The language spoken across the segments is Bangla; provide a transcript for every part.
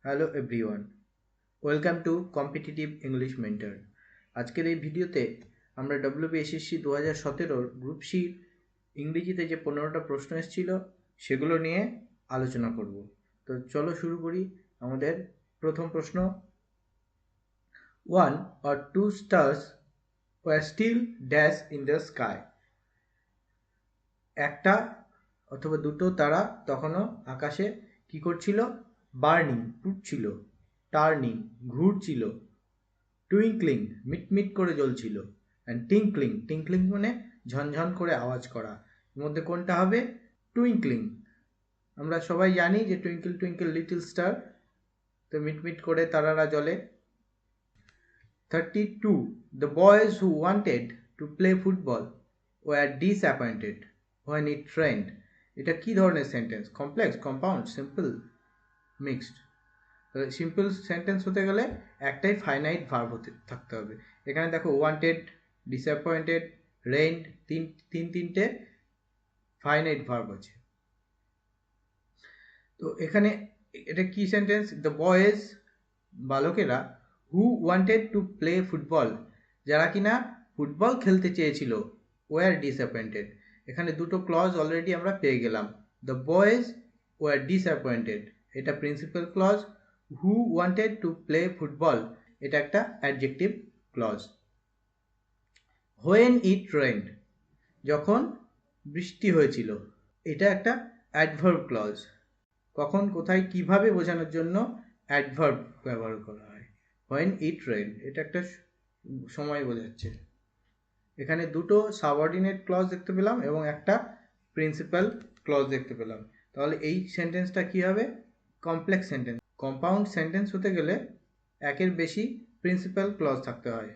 Hello everyone, welcome to competitive English mentor. আজকের এই ভিডিওতে আমরা WBSSC 2017 গ্রুপ সি ইংরেজিতে যে 15টা প্রশ্ন এসেছিল সেগুলো নিয়ে আলোচনা করব। তো চলো শুরু করি। আমাদের প্রথম প্রশ্ন, 1 or 2 stars were still dash in the sky. একটা অথবা দুটো তারা তখনও আকাশে কি করছিল? বার্নিং, পুড়ছিল, টার্নিং, ঘুরছিল, টুইঙ্কলিং, মিটমিট করে জ্বলছিল, অ্যান্ড টিঙ্কলিং, টিঙ্কলিং মানে ঝনঝন করে আওয়াজ করা। এর মধ্যে কোনটা হবে? টুইঙ্কলিং। আমরা সবাই জানি যে টুইঙ্কল টুইঙ্কল লিটল স্টার, তো মিটমিট করে তারারা জ্বলে। 32. The boys who wanted to play football were disappointed when it rained. এটা কি ধরনের sentence? Complex, compound, simple, mixed? Simple sentence হতে গেলে একটাই ফাইনাইট ভার্ব হতে থাকতে হবে। এখানে দেখো ওয়ান্টেড, ডিসঅ্যাপয়েন্টেড, রেইনড, তিনটে ফাইনাইট ভার্ব আছে। তো এখানে এটা কি সেন্টেন্স? দ্য বয়েজ, বালকেরা, হু ওয়ান্টেড টু প্লে ফুটবল, যারা কিনা ফুটবল খেলতে চেয়েছিল, ওয়ার ডিসঅ্যাপয়েন্টেড। এখানে দুটো ক্লজ অলরেডি আমরা পেয়ে গেলাম। দ্য বয়েজ ওয়ার ডিসঅ্যাপয়েন্টেড, এটা principal clause. Who wanted to play football, এটা একটা adjective clause. When it rained, যখন বৃষ্টি হয়েছিল, এটা একটা অ্যাডভার্ব ক্লজ। কখন, কোথায়, কিভাবে বোঝানোর জন্য অ্যাডভার্ব ব্যবহার করা হয়। হোয়েন ইট রেইনড এটা একটা সময় বোঝাচ্ছে। এখানে দুটো সাবঅর্ডিনেট ক্লজ দেখতে পেলাম এবং একটা প্রিন্সিপাল ক্লজ দেখতে পেলাম। তাহলে এই সেন্টেন্সটা কি হবে? Complex sentence. কম্পাউন্ড সেন্টেন্স হতে গেলে একের বেশি প্রিন্সিপাল ক্লজ থাকতে হয়।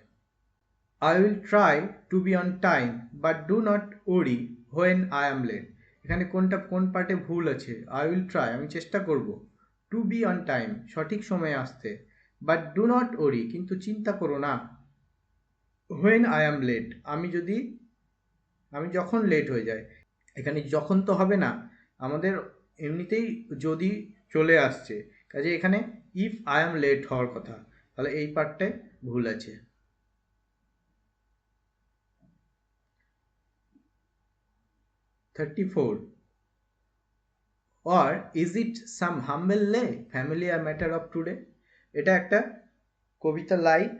I will try to be on time but do not worry when I am late. এখানে কোন পার্টে ভুল আছে? I will try, আমি চেষ্টা করব, to be on time, সঠিক সময়ে আসতে, but do not worry, কিন্তু চিন্তা করো না, when I am late, আমি যখন লেট হয়ে যাই। এখানে যখন তো হবে না, আমাদের এমনিতেই যদি চলে আসছে, কাজে এখানে ইফ আই এম লেট হওয়ার কথা। তাহলে এই পার্টটায় ভুল আছে। 34. Or is it some humble lay familiar matter of today? এটা একটা কবিতা line,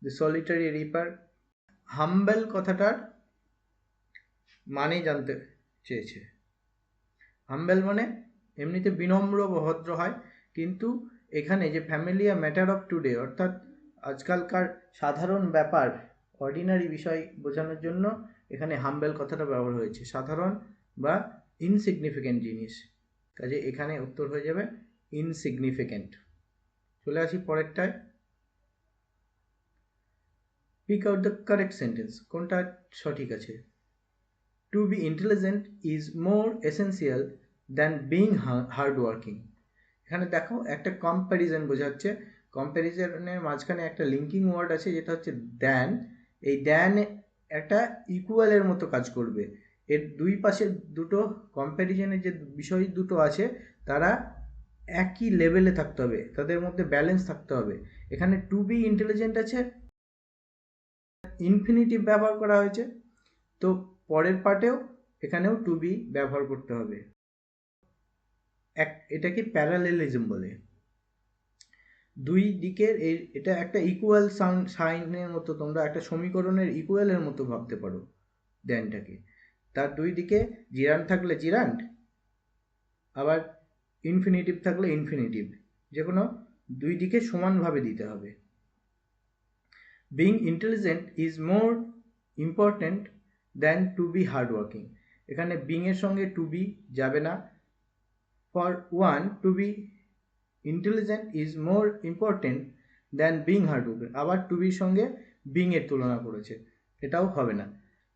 the solitary reaper. Humble কথাটার মানে জানতে চেয়েছে। হাম্বেল মানে এমনিতে বিনম্র বা ভদ্র হয়, কিন্তু এখানে যে ফ্যামিলিয়ার ম্যাটার অফ টুডে, অর্থাৎ আজকালকার সাধারণ ব্যাপার, অর্ডিনারি বিষয় বোঝানোর জন্য এখানে হাম্বেল কথাটা ব্যবহার হয়েছে, সাধারণ বা ইনসিগনিফিকেন্ট জিনিস। কাজে এখানে উত্তর হয়ে যাবে ইনসিগনিফিকেন্ট। চলে আসি পরেরটায়। Pick out the correct sentence, কোনটা সঠিক আছে? To be intelligent is more essential than being hard working. এখানে দেখো একটা কম্প্যারিজন বোঝাচ্ছে। কম্প্যারিজনের মাঝখানে একটা লিঙ্কিং ওয়ার্ড আছে যেটা হচ্ছে দ্যান। এই দ্যান একটা ইকুয়ালের মতো কাজ করবে। এর দুই পাশে দুটো কম্প্যারিজনের যে বিষয় দুটো আছে তারা একই লেভেলে থাকতে হবে, তাদের মধ্যে ব্যালেন্স থাকতে হবে। এখানে টু বি ইন্টেলিজেন্ট আছে, ইনফিনিটিভ ব্যবহার করা হয়েছে, তো পরের পার্টেও এখানেও টু বি ব্যবহার করতে হবে। এটাকে প্যারালেলিজম বলে। দুই দিকের এটা একটা ইকুয়াল সাইনের মতো, তোমরা একটা সমীকরণের ইকুয়ালের মতো ভাবতে পারো দ্যানটাকে। তার দুই দিকে জিরান্ড থাকলে জিরান্ড, আবার ইনফিনিটিভ থাকলে ইনফিনিটিভ, যে কোনো দুই দিকে সমানভাবে দিতে হবে। Being intelligent is more important than to be hard working. এখানে বিং এর সঙ্গে টু বি যাবে না। For one to be intelligent is more important than being hard working, আবার টু বির সঙ্গে বিং এর তুলনা করেছে, এটাও হবে না।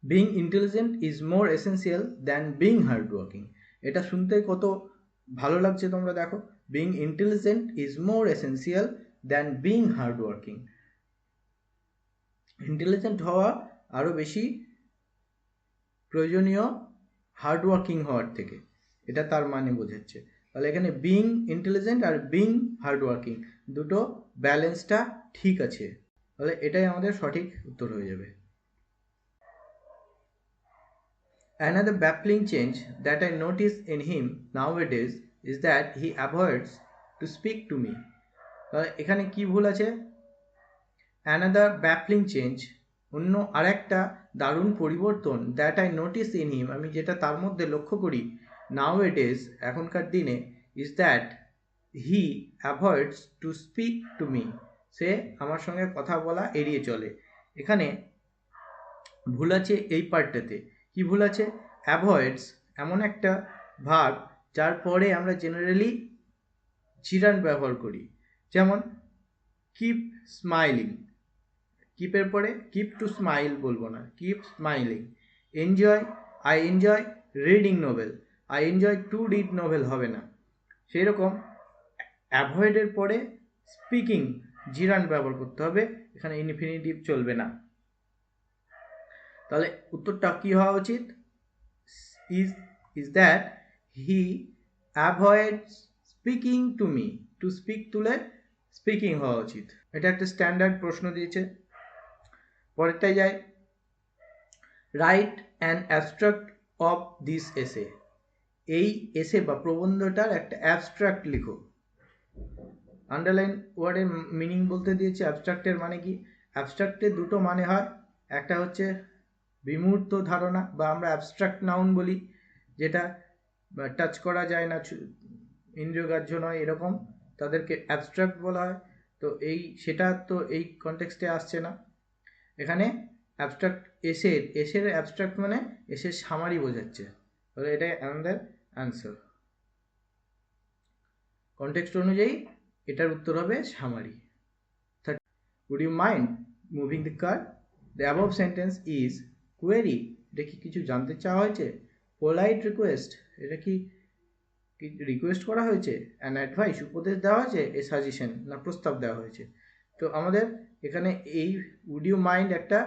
Being intelligent is more essential than being hard working, এটা শুনতে কত ভালো লাগছে তোমরা দেখো। Being intelligent is more essential than being hard working, intelligent হওয়া আরও বেশি প্রয়োজনীয় হার্ড ওয়ার্কিং হওয়ার থেকে, এটা তার মানে বোঝাচ্ছে। তাহলে এখানে being intelligent are being hardworking দুটো ব্যালেন্সটা ঠিক আছে, তাহলে এটাই আমাদের সঠিক উত্তর হয়ে যাবে। Another baffling change that I notice in him nowadays is that he avoids to speak to me. এখানে কি ভুল আছে? Another baffling change, অন্য আরেকটা দারুণ পরিবর্তন, that I notice in him, আমি যেটা তার মধ্যে লক্ষ্য করি nowadays, এখনকার দিনে, is that he avoids to speak to me, সে আমার সঙ্গে কথা বলা এড়িয়ে চলে। এখানে ভুল আছে এই পার্টটাতে। কি ভুল আছে? অ্যাভয়েডস এমন একটা ভার্ব যার পরে আমরা জেনারেলি জিরান ব্যবহার করি, যেমন কিপ স্মাইলিং, কিপের পরে কিপ টু স্মাইল বলবো না, keep smiling. Enjoy, I enjoy reading novel, I enjoy to read novel হবে না। সেই রকম অ্যাভয়েডের পরে স্পিকিং জিরান ব্যবহার করতে হবে, এখানে ইনফিনিটিভ চলবে না। তাহলে উত্তরটা কি হওয়া উচিত? is that he avoids speaking to me, to speak তুলে স্পিকিং হওয়া উচিত। এটা একটা স্ট্যান্ডার্ড প্রশ্ন দিয়েছে। পরেরটাই যায়, write an abstract of this এসে, এই এসে বা প্রবন্ধটার একটা অ্যাবস্ট্রাক্ট লিখো। আন্ডারলাইন ওয়ার্ডের মিনিং বলতে দিয়েছে অ্যাবস্ট্রাক্টের মানে কি। অ্যাবস্ট্রাক্টের দুটো মানে হয়, একটা হচ্ছে বিমূর্ত ধারণা বা আমরা অ্যাবস্ট্রাক্ট নাউন বলি, যেটা টাচ করা যায় না, ইন্দ্রিয়গ্রাহ্য নয়, এরকম তাদেরকে অ্যাবস্ট্রাক্ট বলা হয়। তো সেটা তো এই কনটেক্সটে আসছে না। এখানে অ্যাবস্ট্রাক্ট এসের অ্যাবস্ট্রাক্ট মানে এসের সামারি বোঝাচ্ছে, তাহলে এটাই আমাদের অ্যান্সার। কনটেক্সট অনুযায়ী এটার উত্তর হবে summary. Would you mind moving the car? The above sentence is query, এটা কি কিছু জানতে চাওয়া হয়েছে? Polite request, এটা কি রিকোয়েস্ট করা হয়েছে? অ্যান অ্যাডভাইস, উপদেশ দেওয়া হয়েছে? এ সাজেশন না প্রস্তাব দেওয়া হয়েছে? তো আমাদের এখানে এই উড ইউ মাইন্ড একটা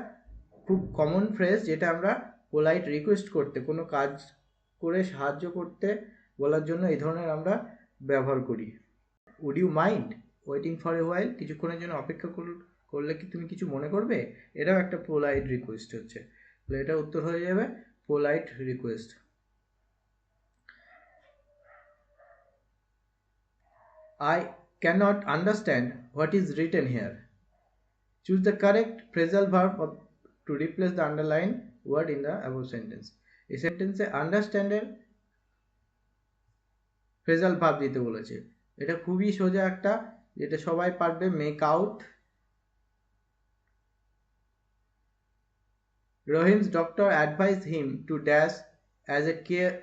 খুব কমন ফ্রেজ, যেটা আমরা পোলাইট রিকোয়েস্ট করতে, কোনো কাজ করে সাহায্য করতে বলার জন্য এই ধরনের আমরা ব্যবহার করি। Would you mind waiting for a while, কিছুক্ষণের জন্য অপেক্ষা করলে কি তুমি কিছু মনে করবে? এটাও একটা পোলাইট রিকোয়েস্ট হচ্ছে, তাহলে এটা উত্তর হয়ে যাবে polite request. I cannot understand what is written here. Choose the correct phrasal verb to replace the underlined word in the above sentence. এই সেন্টেন্সে আন্ডারস্ট্যান্ডের ফ্রেজাল ভার্ব দিতে বলেছে। এটা খুবই সোজা একটা, যেটা সবাই পারবে, make out. Rohim's doctor advised him to dash as a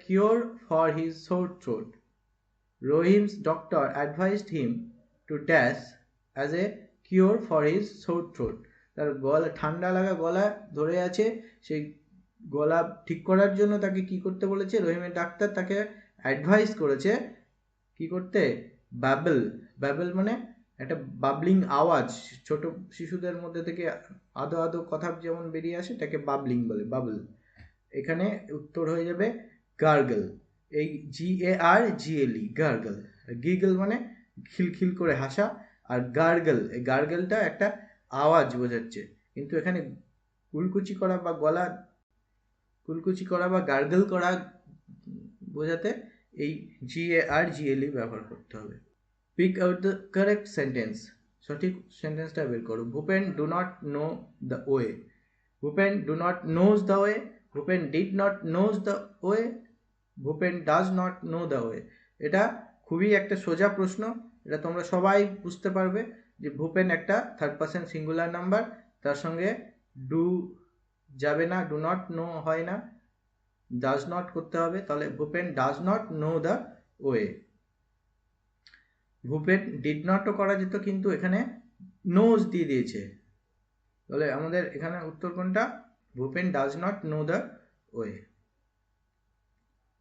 cure for his sore throat. Rohim's doctor advised him to dash as a cure for his sore throat. তার গলা ঠান্ডা লাগা, গলা ধরে আছে, সেই গলা ঠিক করার জন্য তাকে কি করতে বলেছে? রহিমের ডাক্তার তাকে অ্যাডভাইস করেছে কি করতে? বাবল। বাবল মানে একটা বাবলিং আওয়াজ, ছোট শিশুদের মধ্যে থেকে আদো আদো কথা যেমন বেরিয়ে আসে, তাকে বাবলিং বলে, বাবল। এখানে উত্তর হয়ে যাবে গার্গল, এই GARGLE, গার্গল। গিগল মানে খিলখিল করে হাসা, আর গার্গল, এই গার্গলটা একটা আওয়াজ বোঝাচ্ছে, কিন্তু এখানে কুলকুচি করা বা গলা কুলকুচি করা বা গার্গল করা বোঝাতে এই GARGLE ব্যবহার করতে হবে। Pick out the correct sentence, সঠিক সেন্টেন্সটা বের করো। Bhupen do not know the way, Bhupen do not knows the way, Bhupen did not knows the way, Bhupen does not know the way. এটা খুবই একটা সোজা প্রশ্ন, এটা তোমরা সবাই বুঝতে পারবে যে ভূপেন একটা থার্ড পারসন সিঙ্গুলার নাম্বার, তার সঙ্গে ডু যাবে না, ডু নট নো হয় না, ডাজ নট করতে হবে, তাহলে Bhupen does not know the way. Bhupen did নটও করা যেত, কিন্তু এখানে নোজ দিয়ে দিয়েছে, তাহলে আমাদের এখানে উত্তর কোনটা? Bhupen does not know the way.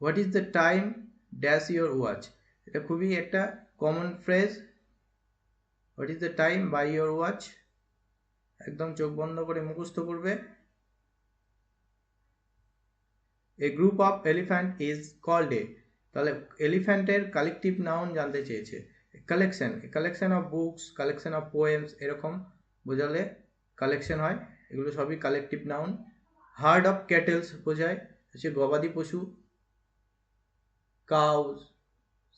What is the time dash your watch, এটা খুবই একটা common phrase. What is the time by your watch, একদম চোখ বন্ধ করে মুখস্থ করবে। A group of elephant is called a, তাহলে এলিফ্যান্টের কালেকটিভ নাউন জানতে চেয়েছে। Collection of books, collection of poems, এরকম বোঝালে কালেকশন হয়, এগুলো সবই collective noun. Herd of cattles বোঝায় হচ্ছে গবাদি পশু, কাউস,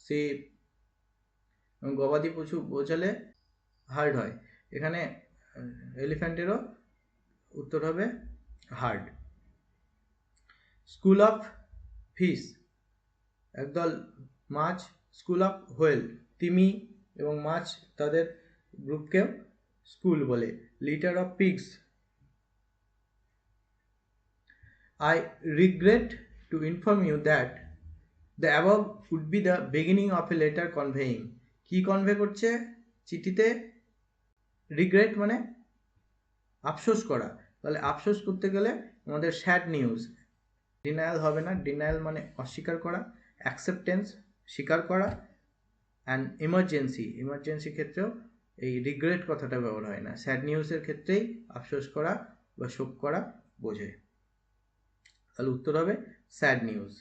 শিপ, গবাদি পশু বোঝালে হার্ড হয়, এখানে এলিফ্যান্টেরও উত্তর হবে হার্ড। স্কুল অফ ফিশ একদল মাছ, স্কুল অফ হোয়েল তিমি এবং মাছ, তাদের গ্রুপকেও স্কুল বলে। Litre of pigs, I regret to inform you that the above would be the beginning of a letter conveying, কি কনভে করছে চিঠিতে? রিগ্রেট মানে আফসোস করা, তাহলে আফসোস করতে গেলে আমাদের স্যাড নিউজ, ডিনায়াল হবে না, ডিনায়াল মানে অস্বীকার করা, অ্যাকসেপ্টেন্স স্বীকার করা, অ্যান্ড ইমার্জেন্সি ক্ষেত্রেও এই রিগ্রেট কথাটা ব্যবহার হয় না, স্যাড নিউজের ক্ষেত্রেই আফসোস করা বা শোক করা বোঝে। তাহলে উত্তর হবে sad news.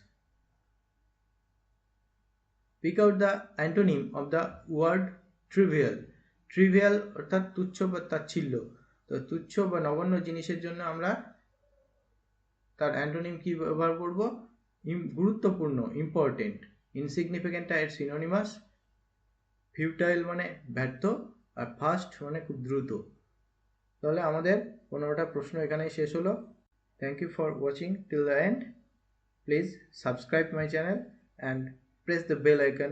Pick out the antonym of the word trivial. Trivial অর্থাৎ তুচ্ছ বা তাচ্ছিল্য, তো তুচ্ছ বা নগণ্য জিনিসের জন্য আমরা তার অ্যান্টোনিম কি ব্যবহার করব? গুরুত্বপূর্ণ, ইম্পর্টেন্ট। ইনসিগনিফিকেন্টটা এর সিনোনিমাস। ফিউটাইল মানে ব্যর্থ, আর ফাস্ট মানে খুব দ্রুত। তাহলে আমাদের 15টা প্রশ্ন এখানেই শেষ হলো। Thank you for watching till the end. Please subscribe my channel and press the bell icon